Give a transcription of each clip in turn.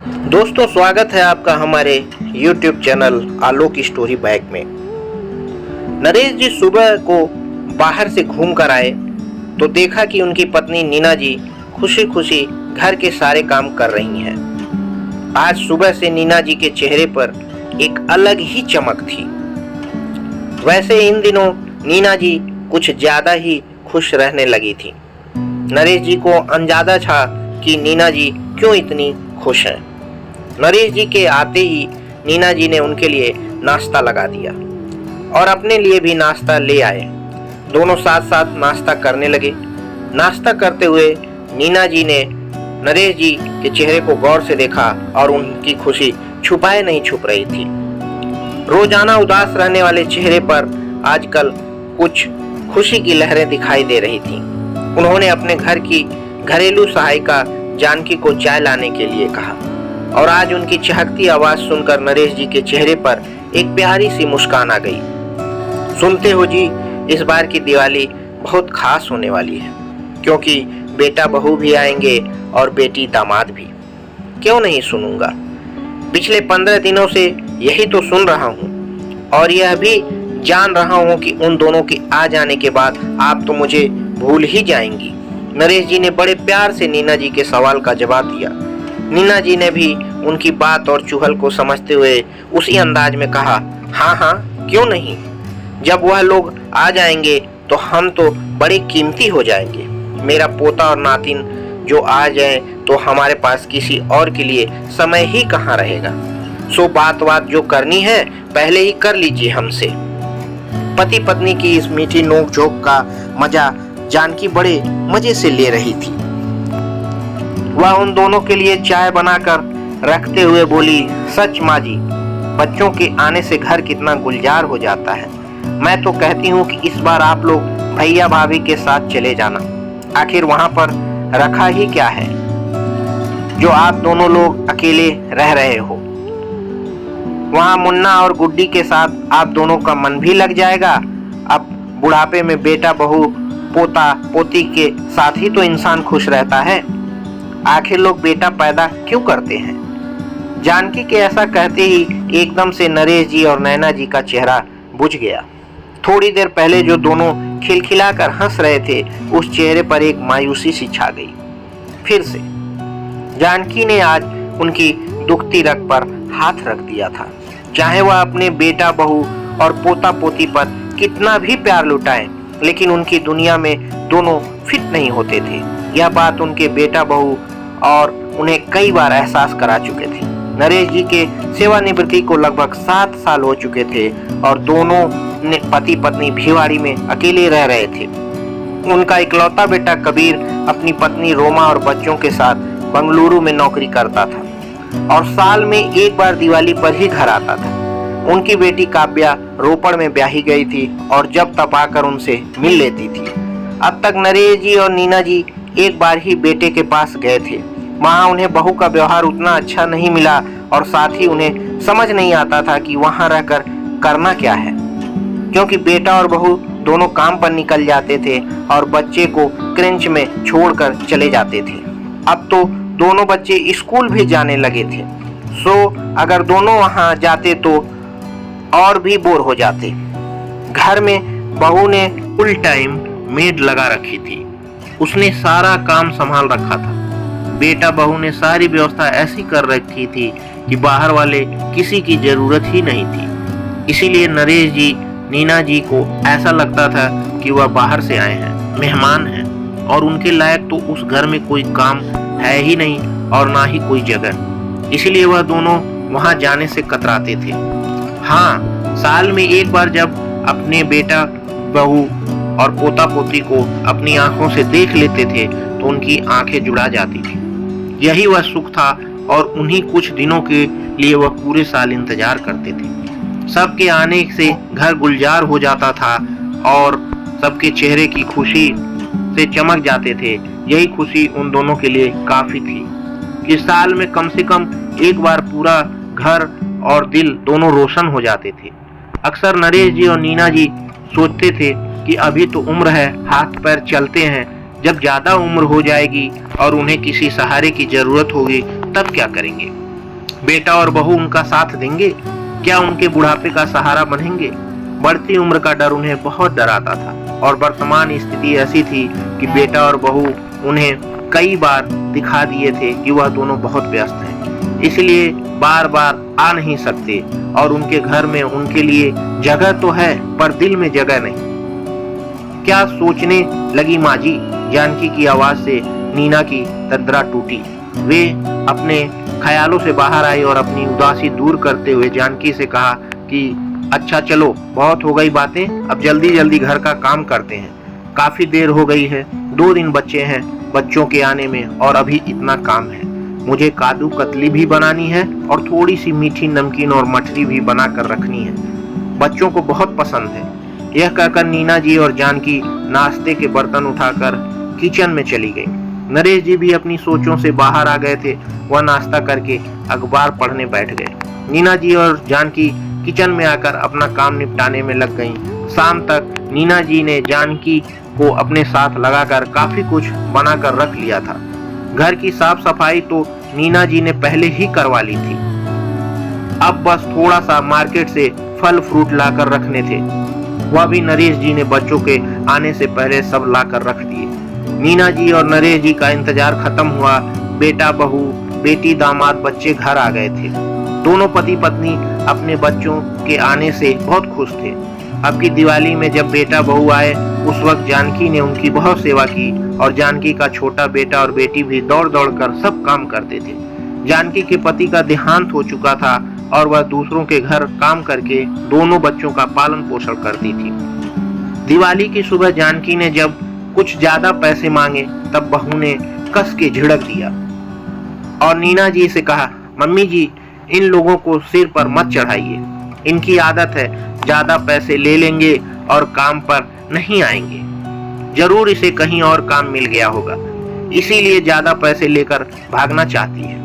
दोस्तों, स्वागत है आपका हमारे YouTube चैनल आलोक स्टोरी बैग में। नरेश जी सुबह को बाहर से घूम कर आए तो देखा कि उनकी पत्नी नीना जी खुशी खुशी घर के सारे काम कर रही हैं। आज सुबह से नीना जी के चेहरे पर एक अलग ही चमक थी। वैसे इन दिनों नीना जी कुछ ज्यादा ही खुश रहने लगी थी। नरेश जी को अंदाजा था कि नीना जी क्यों इतनी खुश हैं। नरेश जी के आते ही नीना जी ने उनके लिए नाश्ता लगा दिया और अपने लिए भी नाश्ता ले आए। दोनों साथ साथ नाश्ता करने लगे। नाश्ता करते हुए नीना जी ने नरेश जी के चेहरे को गौर से देखा और उनकी खुशी छुपाए नहीं छुप रही थी। रोजाना उदास रहने वाले चेहरे पर आजकल कुछ खुशी की लहरें दिखाई दे रही थी। उन्होंने अपने घर की घरेलू सहायिका जानकी को चाय लाने के लिए कहा और आज उनकी चहकती आवाज सुनकर नरेश जी के चेहरे पर एक प्यारी सी मुस्कान आ गई। सुनते हो जी, इस बार की दिवाली बहुत खास होने वाली है, क्योंकि बेटा बहू भी आएंगे और बेटी दामाद भी। क्यों नहीं सुनूंगा। पिछले 15 दिनों से यही तो सुन रहा हूँ और यह भी जान रहा हूँ कि उन दोनों के आ जाने के बाद आप तो मुझे भूल ही जाएंगी। नरेश जी ने बड़े प्यार से नीना जी के सवाल का जवाब दिया। नीना जी ने भी उनकी बात और चुहल को समझते हुए उसी अंदाज में कहा, हाँ हाँ क्यों नहीं। जब वह लोग आ जाएंगे तो हम तो बड़े कीमती हो जाएंगे। मेरा पोता और नातिन जो आ जाए तो हमारे पास किसी और के लिए समय ही कहाँ रहेगा। सो बात जो करनी है पहले ही कर लीजिए हमसे। पति पत्नी की इस मीठी नोक झोंक का मजा जानकी बड़े मजे से ले रही थी। वह उन दोनों के लिए चाय बनाकर रखते हुए बोली, सच माँ जी, बच्चों के आने से घर कितना गुलजार हो जाता है। मैं तो कहती हूँ कि इस बार आप लोग भैया भाभी के साथ चले जाना। आखिर वहाँ पर रखा ही क्या है जो आप दोनों लोग अकेले रह रहे हो। वहाँ मुन्ना और गुड्डी के साथ आप दोनों का मन भी लग जाएगा। अब बुढ़ापे में बेटा बहू पोता पोती के साथ ही तो इंसान खुश रहता है। आखिर लोग बेटा पैदा क्यों करते हैं। जानकी के ऐसा कहते ही एकदम से नरेश जी और नैना जी का चेहरा बुझ गया। थोड़ी देर पहले जो दोनों खिलखिलाकर हंस रहे थे उस चेहरे पर एक मायूसी सी छा गई। फिर से जानकी ने आज उनकी दुखती रग पर हाथ रख दिया था। चाहे वह अपने बेटा बहू और पोता पोती पर कितना भी प्यार लुटाएं, लेकिन उनकी दुनिया में दोनों फिट नहीं होते थे। यह बात उनके बेटा बहू और उन्हें कई बार एहसास करा चुके थे। नरेश जी के सेवानिवृत्ति को लगभग 7 साल हो चुके थे और दोनों पति पत्नी भिवाड़ी में अकेले रह रहे थे। उनका इकलौता बेटा कबीर अपनी पत्नी रोमा और बच्चों के साथ बंगलुरु में नौकरी करता था और साल में एक बार दिवाली पर ही घर आता था। उनकी बेटी काव्या रोपड़ में ब्याही गई थी और जब तब आकर उनसे मिल लेती थी। अब तक नरेश जी और नीना जी एक बार ही बेटे के पास गए थे। वहाँ उन्हें बहू का व्यवहार उतना अच्छा नहीं मिला और साथ ही उन्हें समझ नहीं आता था कि वहाँ रहकर करना क्या है, क्योंकि बेटा और बहू दोनों काम पर निकल जाते थे और बच्चे को क्रेंच में छोड़कर चले जाते थे। अब तो दोनों बच्चे स्कूल भी जाने लगे थे। सो अगर दोनों वहाँ जाते तो और भी बोर हो जाते। घर में बहू ने फुल टाइम मेड लगा रखी थी। उसने सारा काम संभाल रखा था। बेटा बहू ने सारी व्यवस्था ऐसी कर रखी थी कि बाहर वाले किसी की जरूरत ही नहीं थी। इसीलिए नरेश जी नीना जी को ऐसा लगता था कि वह बाहर से आए हैं, मेहमान हैं और उनके लायक तो उस घर में कोई काम है ही नहीं और ना ही कोई जगह। इसीलिए वह दोनों वहां जाने से कतराते थे। हाँ, साल में एक बार जब अपने बेटा बहू और पोता पोती को अपनी आंखों से देख लेते थे तो उनकी आंखें जुड़ा जाती थी। यही वह सुख था और उन्हीं कुछ दिनों के लिए वह पूरे साल इंतजार करते थे। सबके आने से घर गुलजार हो जाता था और सबके चेहरे की खुशी से चमक जाते थे। यही खुशी उन दोनों के लिए काफी थी कि साल में कम से कम एक बार पूरा घर और दिल दोनों रोशन हो जाते थे। अक्सर नरेश जी और नीना जी सोचते थे कि अभी तो उम्र है, हाथ पैर चलते हैं, जब ज्यादा उम्र हो जाएगी और उन्हें किसी सहारे की जरूरत होगी तब क्या करेंगे। बेटा और बहू उनका साथ देंगे? क्या उनके बुढ़ापे का सहारा बनेंगे? बढ़ती उम्र का डर उन्हें बहुत डराता था और वर्तमान स्थिति ऐसी थी कि बेटा और बहू उन्हें कई बार दिखा दिए थे कि वह दोनों बहुत व्यस्त हैं, इसलिए बार बार आ नहीं सकते और उनके घर में उनके लिए जगह तो है पर दिल में जगह नहीं। क्या सोचने लगी माँ जी? जानकी की आवाज से नीना की तंद्रा टूटी। वे अपने ख्यालों से बाहर आई और अपनी उदासी दूर करते हुए जानकी से कहा कि अच्छा चलो, बहुत हो गई बातें, अब जल्दी जल्दी घर का काम करते हैं। काफी देर हो गई है, 2 दिन बच्चे हैं बच्चों के आने में और अभी इतना काम है। मुझे काजू कतली भी बनानी है और थोड़ी सी मीठी नमकीन और मठरी भी बना कर रखनी है, बच्चों को बहुत पसंद है। यह कहकर नीना जी और जानकी नाश्ते के बर्तन उठाकर किचन में चली गई। नरेश जी भी अपनी सोचों से बाहर आ गए थे। वह नाश्ता करके अखबार पढ़ने बैठ गए। नीना जी और जानकी किचन में आकर अपना काम निपटाने में लग गईं। शाम तक नीना जी ने जानकी को अपने साथ लगाकर काफी कुछ बनाकर रख लिया था। घर की साफ सफाई तो नीना जी ने पहले ही करवा ली थी, अब बस थोड़ा सा मार्केट से फल फ्रूट लाकर रखने थे। वह भी नरेश जी ने बच्चों के आने से पहले सब लाकर रख दिए। नीना जी और नरेश जी का इंतजार खत्म हुआ। बेटा बहू, बेटी दामाद बच्चे घर आ गए थे। दोनों पति पत्नी अपने बच्चों के आने से बहुत खुश थे। अब की दिवाली में जब बेटा बहू आए, उस वक्त जानकी ने उनकी बहुत सेवा की और जानकी का छोटा बेटा और बेटी भी दौड़ दौड़ कर सब काम करते थे। जानकी के पति का देहांत हो चुका था और वह दूसरों के घर काम करके दोनों बच्चों का पालन पोषण करती थी। दिवाली की सुबह जानकी ने जब कुछ ज्यादा पैसे मांगे तब बहू ने कस के झिड़क दिया और नीना जी से कहा, मम्मी जी, इन लोगों को सिर पर मत चढ़ाइए, इनकी आदत है ज्यादा पैसे ले लेंगे और काम पर नहीं आएंगे। जरूर इसे कहीं और काम मिल गया होगा, इसीलिए ज्यादा पैसे लेकर भागना चाहती है।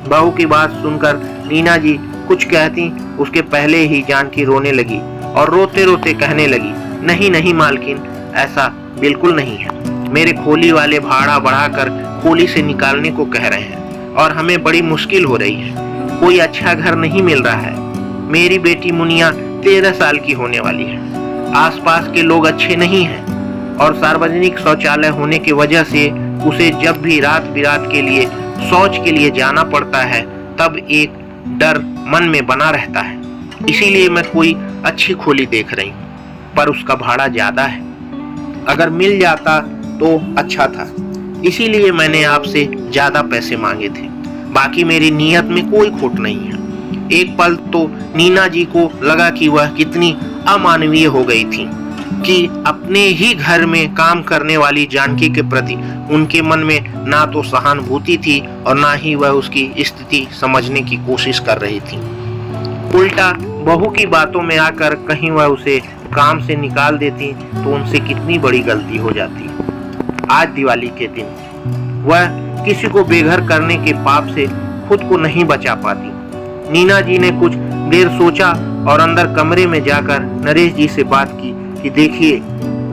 बहू की बात सुनकर नीना जी कुछ कहती उसके पहले ही जानकी रोने लगी और रोते रोते कहने लगी, नहीं नहीं मालकिन, ऐसा बिल्कुल नहीं है। मेरे खोली वाले भाड़ा बढ़ाकर खोली से निकालने को कह रहे हैं और हमें बड़ी मुश्किल हो रही है। कोई अच्छा घर नहीं मिल रहा है। मेरी बेटी मुनिया 13 साल की होने वाली है। आसपास के लोग अच्छे नहीं हैं और सार्वजनिक शौचालय होने की वजह से उसे जब भी रात बिरात के लिए शौच के लिए जाना पड़ता है तब एक डर मन में बना रहता है। इसीलिए मैं कोई अच्छी खोली देख रही हूँ, पर उसका भाड़ा ज्यादा है। अगर मिल जाता तो अच्छा था, इसीलिए मैंने आपसे ज्यादा पैसे मांगे थे। बाकी मेरी नीयत में कोई खोट नहीं है। एक पल तो नीना जी को लगा कि वह कितनी अमानवीय हो गई थी कि अपने ही घर में काम करने वाली जानकी के प्रति उनके मन में ना तो सहानुभूति थी और ना ही वह उसकी स्थिति समझने की कोशिश कर रही थी। उल्टा बहू की बातों में आकर कहीं वह उसे काम से निकाल देती तो उनसे कितनी बड़ी गलती हो जाती। आज दिवाली के दिन वह किसी को बेघर करने के पाप से खुद को नहीं बचा पाती। नीना जी ने कुछ देर सोचा और अंदर कमरे में जाकर नरेश जी से बात की कि देखिए,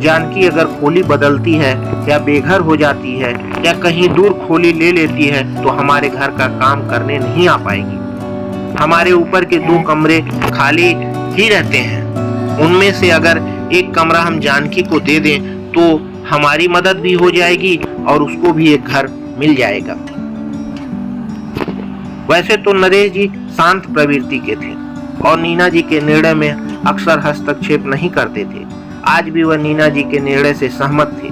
जानकी अगर खोली बदलती है या बेघर हो जाती है या कहीं दूर खोली ले लेती है तो हमारे घर का काम करने नहीं आ पाएगी। हमारे ऊपर के 2 कमरे खाली ही रहते हैं, उनमें से अगर एक कमरा हम जानकी को दे दें तो हमारी मदद भी हो जाएगी और उसको भी एक घर मिल जाएगा। वैसे तो नरेश जी शांत प्रवृत्ति के थे और नीना जी के निर्णय में अक्सर हस्तक्षेप नहीं करते थे। आज भी वह नीना जी के निर्णय से सहमत थे।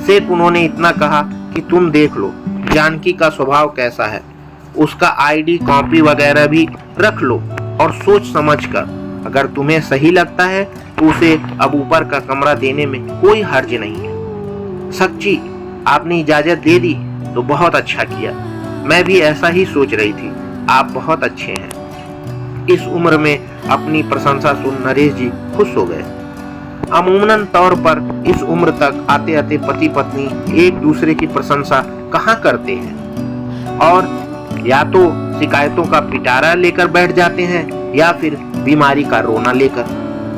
सिर्फ उन्होंने इतना कहा कि तुम देख लो जानकी का स्वभाव कैसा है, उसका आईडी कॉपी वगैरह भी रख लो और सोच समझ कर अगर तुम्हें सही लगता है तो उसे अब ऊपर का कमरा देने में कोई हर्ज नहीं है। सच्ची आपने इजाजत दे दी तो बहुत अच्छा किया, मैं भी ऐसा ही सोच रही थी। आप बहुत अच्छे हैं। इस उम्र में अपनी प्रशंसा सुन नरेश जी खुश हो गए। अमूमन तौर पर इस उम्र तक आते आते पति पत्नी एक दूसरे की प्रशंसा कहाँ करते हैं और या तो शिकायतों का पिटारा लेकर बैठ जाते हैं या फिर बीमारी का रोना लेकर।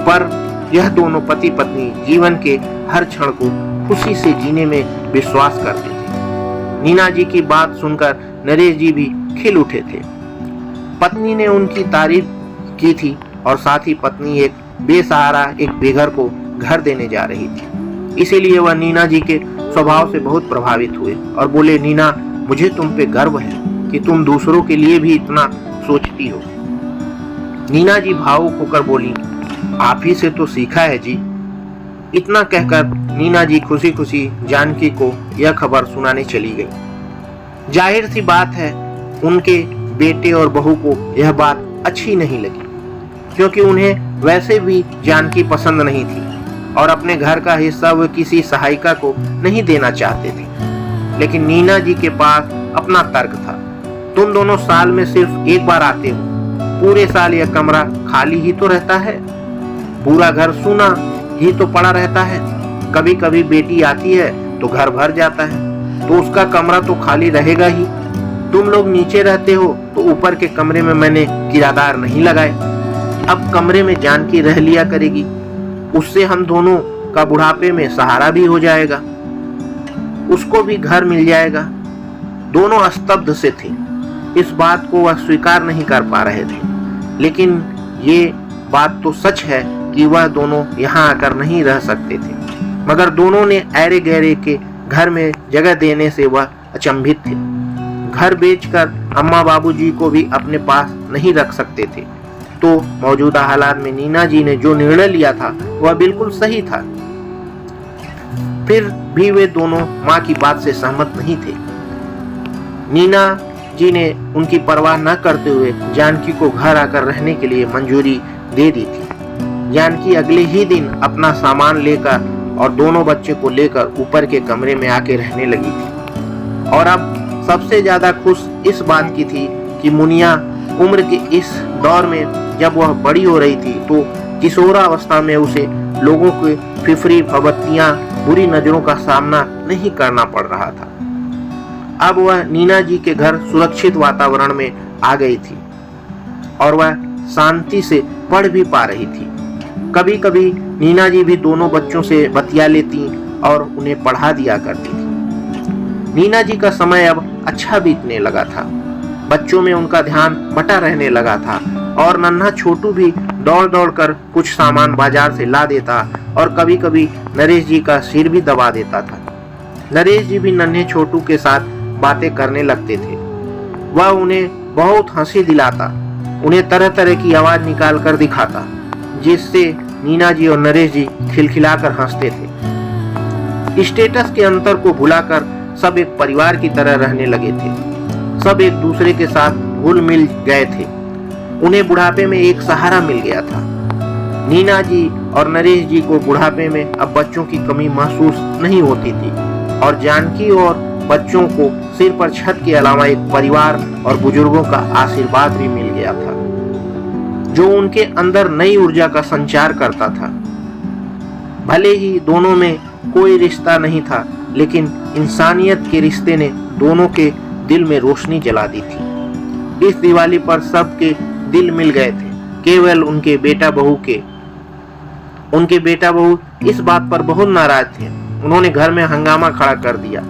पर यह दोनों पति पत्नी जीवन के हर क्षण को खुशी से जीने में विश्वास करते थे। नीना जी की बात सुनकर नरेश जी भी खिल उठे थे। पत्नी ने उनकी तारीफ की थी और साथ ही पत्नी एक बेसहारा एक बेघर को घर देने जा रही थी। इसीलिए वह नीना जी के स्वभाव से बहुत प्रभावित हुए और बोले, नीना, मुझे तुम पे गर्व है कि तुम दूसरों के लिए भी इतना सोचती हो। नीना जी भावुक होकर बोली, आप ही से तो सीखा है जी। इतना कहकर नीना जी खुशी खुशी जानकी को यह खबर सुनाने चली गई। जाहिर सी बात है उनके बेटे और बहू को यह बात अच्छी नहीं लगी, क्योंकि उन्हें वैसे भी जानकी पसंद नहीं थी और अपने घर का हिस्सा वे किसी सहायिका को नहीं देना चाहते थे। लेकिन नीना जी के पास अपना तर्क था। तुम दोनों साल में सिर्फ एक बार आते हो, पूरे साल यह कमरा खाली ही तो रहता है, पूरा घर सूना ही तो पड़ा रहता है। कभी कभी बेटी आती है तो घर भर जाता है, तो उसका कमरा तो खाली रहेगा ही। तुम लोग नीचे रहते हो तो ऊपर के कमरे में मैंने किराएदार नहीं लगाए। अब कमरे में जानकी रह लिया करेगी, उससे हम दोनों का बुढ़ापे में सहारा भी हो जाएगा, उसको भी घर मिल जाएगा। दोनों स्तब्ध से थे। इस बात को वह स्वीकार नहीं कर पा रहे थे, लेकिन ये बात तो सच है कि वह दोनों यहाँ आकर नहीं रह सकते थे। मगर दोनों ने ऐरे गहरे के घर में जगह देने से वह अचंभित थे। घर बेचकर अम्मा बाबूजी को भी अपने पास नहीं रख सकते थे। तो मौजूदा हालात में नीना जी ने जो निर्णय लिया था वह बिल्कुल सही था। फिर भी वे दोनों माँ की बात से सहमत नहीं थे। नीना जी ने उनकी परवाह न करते हुए जानकी को घर आकर रहने के लिए मंजूरी दे दी थी। जानकी अगले ही दिन अपना सामान लेकर और दोनों बच्चे को लेकर ऊपर के कमरे में आके रहने लगी थी। और अब सबसे ज्यादा खुश इस बात की थी कि मुनिया उम्र के इस दौर में जब वह बड़ी हो रही थी तो किशोरावस्था में उसे लोगों के फिफरी फबत्तियां बुरी नजरों का सामना नहीं करना पड़ रहा था। अब वह नीना जी के घर सुरक्षित वातावरण में आ गई थी और वह शांति से पढ़ भी पा रही थी। कभी कभी नीना जी भी दोनों बच्चों से बतिया लेती और उन्हें पढ़ा दिया करती थी। नीना जी का समय अब अच्छा बीतने लगा था। बच्चों में उनका ध्यान बटा रहने लगा था और नन्हा छोटू भी दौड़ दौड़ कर कुछ सामान बाजार से ला देता और कभी कभी नरेश जी का सिर भी दबा देता था। नरेश जी भी नन्हे छोटू के साथ बातें करने लगते थे। वह उन्हें बहुत हंसी दिलाता, उन्हें तरह तरह की आवाज निकाल कर दिखाता, जिससे नीना जी और नरेश जी खिलखिलाकर हंसते थे। स्टेटस के अंतर को भुलाकर सब एक परिवार की तरह रहने लगे थे। सब एक दूसरे के साथ घुल मिल गए थे। उन्हें बुढ़ापे में एक सहारा मिल गया था। नीना जी और नरेश जी को बुढ़ापे में अब बच्चों की कमी महसूस नहीं होती थी और जानकी और बच्चों को सिर पर छत के अलावा एक परिवार और बुजुर्गों का आशीर्वाद भी मिल गया था, जो उनके अंदर नई ऊर्जा का संचार करता था। भले ही दोनों में कोई रिश्ता नहीं था, लेकिन इंसानियत के रिश्ते ने दोनों के दिल में रोशनी जला दी थी। इस दिवाली पर सबके दिल मिल गए थे, केवल उनके बेटा बहू इस बात पर बहुत नाराज थे। उन्होंने घर में हंगामा खड़ा कर दिया।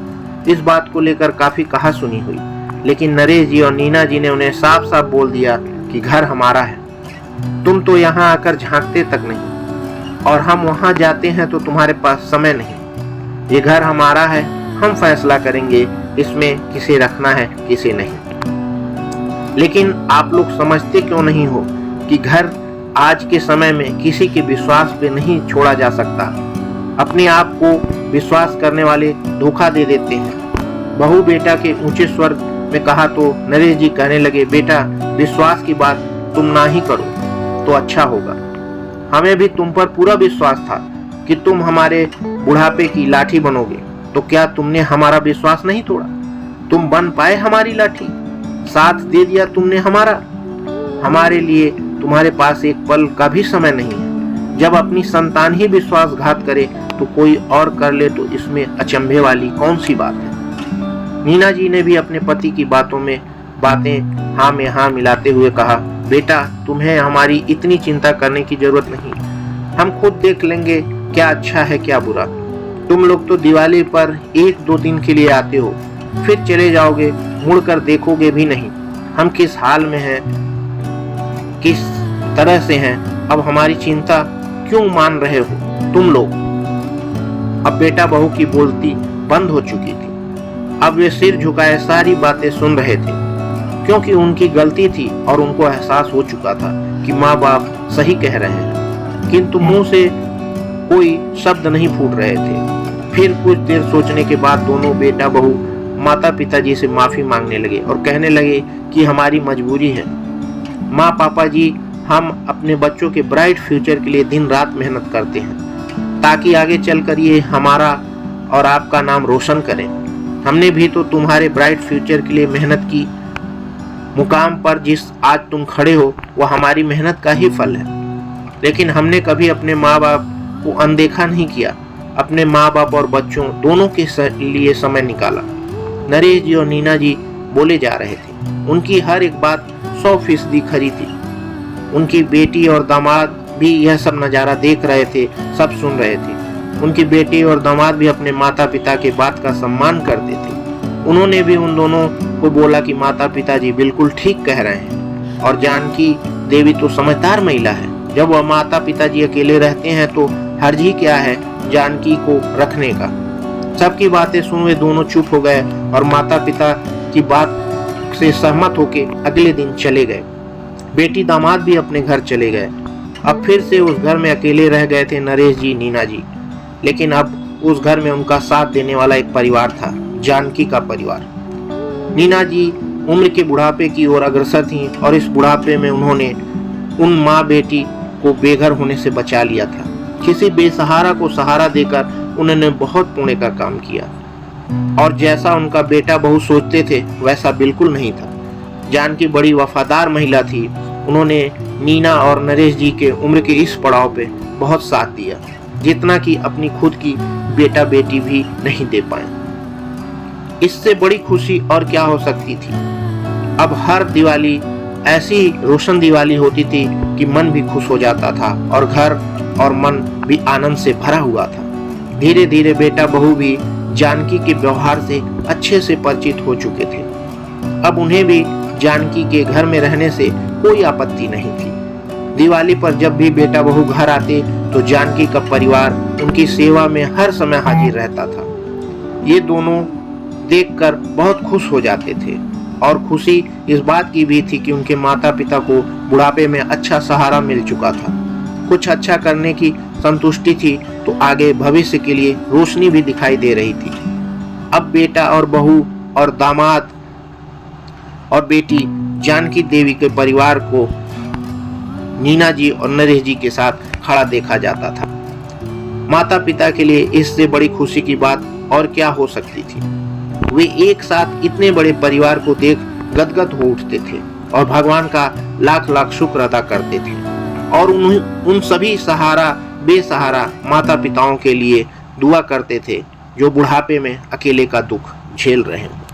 इस बात को लेकर काफी कहासुनी हुई, लेकिन नरेश जी और नीना जी ने उन्हें साफ साफ बोल दिया कि घर हमारा है, तुम तो यहाँ आकर झांकते तक नहीं, और हम वहाँ जाते हैं तो तुम्हारे पास समय नहीं। ये घर हमारा है, हम फैसला करेंगे इसमें किसे रखना है किसे नहीं। लेकिन आप लोग समझते क्यों नहीं हो कि घर आज के समय में किसी के विश्वास पे नहीं छोड़ा जा सकता। अपने आप को विश्वास करने वाले धोखा दे देते हैं। बहू बेटा के ऊंचे स्वर में कहा तो नरेश जी कहने लगे, बेटा विश्वास की बात तुम ना ही करो तो अच्छा होगा। हमें भी तुम पर पूरा विश्वास था कि तुम हमारे बुढ़ापे की लाठी बनोगे, तो क्या तुमने हमारा विश्वास नहीं तोड़ा? तुम बन पाए हमारी लाठी, साथ दे दिया तुमने हमारा। हमारे लिए तुम्हारे पास एक पल का भी समय नहीं है। जब अपनी संतान ही विश्वासघात करे तो कोई और कर ले तो इसमें अचंभे वाली कौन सी बात है। नीना जी ने भी अपने पति की बातें हाँ में हाँ मिलाते हुए कहा, बेटा तुम्हें हमारी इतनी चिंता करने की जरूरत नहीं, हम खुद देख लेंगे क्या अच्छा है क्या बुरा। तुम लोग तो दिवाली पर 1-2 दिन के लिए आते हो, फिर चले जाओगे, मुड़कर देखोगे भी नहीं हम किस हाल में हैं। किस तरह से हैं, अब हमारी चिंता क्यों मान रहे हो तुम लोग। अब बेटा बहू की बोलती बंद हो चुकी थी। अब वे सिर झुकाए सारी बातें सुन रहे थे, क्योंकि उनकी गलती थी और उनको एहसास हो चुका था कि माँ बाप सही कह रहे हैं, किंतु मुंह से कोई शब्द नहीं फूट रहे थे। फिर कुछ देर सोचने के बाद दोनों बेटा बहू माता पिताजी से माफी मांगने लगे और कहने लगे कि हमारी मजबूरी है माँ पापा जी, हम अपने बच्चों के ब्राइट फ्यूचर के लिए दिन रात मेहनत करते हैं ताकि आगे चलकर ये हमारा और आपका नाम रोशन करें। हमने भी तो तुम्हारे ब्राइट फ्यूचर के लिए मेहनत की। मुकाम पर जिस आज तुम खड़े हो वो हमारी मेहनत का ही फल है, लेकिन हमने कभी अपने माँ बाप को अनदेखा नहीं किया। अपने माँ बाप और बच्चों दोनों के लिए समय निकाला। नरेश जी और नीना जी बोले जा रहे थे। उनकी हर एक बात 100% खरी थी। उनकी बेटी और दामाद भी यह सब नज़ारा देख रहे थे, सब सुन रहे थे। उनकी बेटी और दामाद भी अपने माता पिता के बात का सम्मान करते थे। उन्होंने भी उन दोनों को बोला कि माता पिताजी बिल्कुल ठीक कह रहे हैं और जानकी देवी तो समझदार महिला है। जब वह माता पिताजी अकेले रहते हैं तो हर्ज ही क्या है जानकी को रखने का। सबकी बातें सुन वे दोनों चुप हो गए और माता पिता की बात से सहमत होकर अगले दिन चले गए। बेटी दामाद भी अपने घर चले गए। अब फिर से उस घर में अकेले रह गए थे नरेश जी, नीना जी। लेकिन अब उस घर में उनका साथ देने वाला एक परिवार था, जानकी का परिवार। नीना जी उम्र के बुढ़ापे की ओर अग्रसर थीं और इस बुढ़ापे में उन्होंने उन माँ बेटी को बेघर होने से बचा लिया था। किसी बेसहारा को सहारा देकर उन्होंने बहुत पुण्य का काम किया और जैसा उनका बेटा बहू सोचते थे वैसा बिल्कुल नहीं था। जानकी बड़ी वफादार महिला थी। उन्होंने नीना और नरेश जी के उम्र के इस पड़ाव पे बहुत साथ दिया, जितना कि अपनी खुद की बेटा बेटी भी नहीं दे पाए। इससे बड़ी खुशी और क्या हो सकती थी। अब हर दिवाली ऐसी रोशन दिवाली होती थी कि मन भी खुश हो जाता था और घर और मन भी आनंद से भरा हुआ था। धीरे धीरे बेटा बहू भी जानकी के व्यवहार से अच्छे से परिचित हो चुके थे। अब उन्हें भी जानकी के घर में रहने से कोई आपत्ति नहीं थी। दिवाली पर जब भी बेटा बहू घर आते तो जानकी का परिवार उनकी सेवा में हर समय हाजिर रहता था। ये दोनों देखकर बहुत खुश हो जाते थे और खुशी इस बात की भी थी कि उनके माता पिता को बुढ़ापे में अच्छा सहारा मिल चुका था। कुछ अच्छा करने की संतुष्टि थी तो आगे भविष्य के लिए रोशनी भी दिखाई दे रही थी। अब बेटा और बहू और दामाद और बेटी जानकी देवी के परिवार को नीना जी और नरेश जी के साथ खड़ा देखा जाता था। माता पिता के लिए इससे बड़ी खुशी की बात और क्या हो सकती थी। वे एक साथ इतने बड़े परिवार को देख गदगद हो उठते थे और भगवान का लाख लाख शुक्र अदा करते थे और उन सभी सहारा बेसहारा माता पिताओं के लिए दुआ करते थे जो बुढ़ापे में अकेले का दुख झेल रहे हैं।